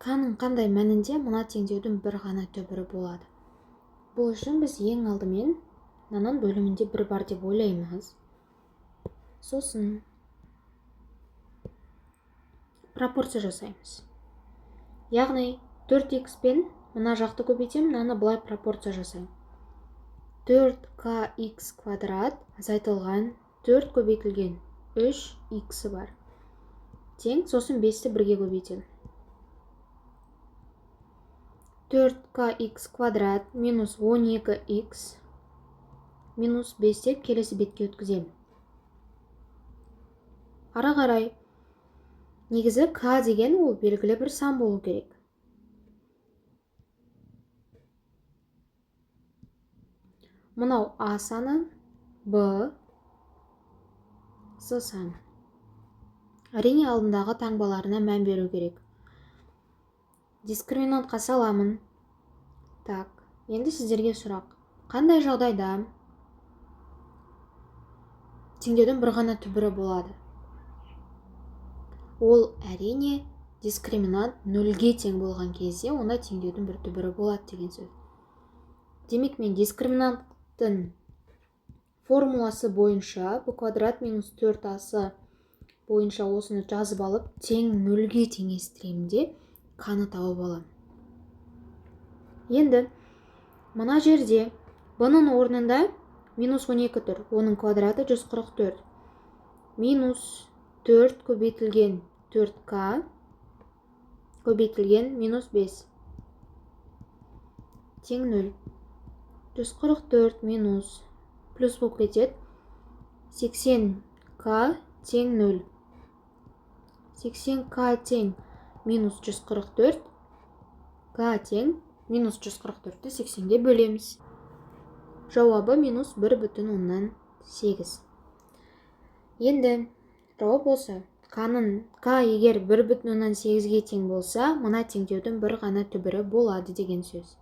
Қаның қандай мәнінде мына теңдеудің бір ғана түбірі болады. Бұл үшін біз ең алдымен мынаның бөлімінде бір бар деп ойлаймыз. Сосын пропорция жасаймыз. Яғни 4х пен мына жақты көбейтемін, мынаны былай пропорция жасаймын. 4kx квадрат азайтылған 4 көбейтілген 3х бар. Тең, сосын 5-ті 1-ге көбейтемін. 4kx квадрат минус 12х минус 5 деп келесі бетке өткіземін. Ары қарай негізі k деген ол белгілі бір сан болу керек. Мынау a саны, b с саны. Әрине алдындағы таңбаларына мән беру керек. Дискриминантқа саламын. Так, енді сіздерге сұрақ. Қандай жағдайда теңдеудің бір ғана түбірі болады? Ол әрине дискриминант 0-ге тең болған кезде, онда теңдеудің бір түбірі болады деген сөз. Демек мен дискриминанттың формуласы бойынша b квадрат минус 4ac бойынша осыны жазып алып, тең 0-ге теңестіремін де k-ны тауып аламын. Енді мына жерде b-ның орнында минус 12 тұр. Оның квадраты 144. Минус 4 көбейтілген 4k көбейтілген минус 5. Тең 0. 144 минус плюс болып кетеді. 80k тең 0. 80k тең минус 144. k тең минус 144-ті 80-ге бөлеміз. Жауабы минус 1,8. Енді жауап болса, k егер 1,8-ге тең болса, мына теңдеудің бір ғана түбірі болады деген сөз.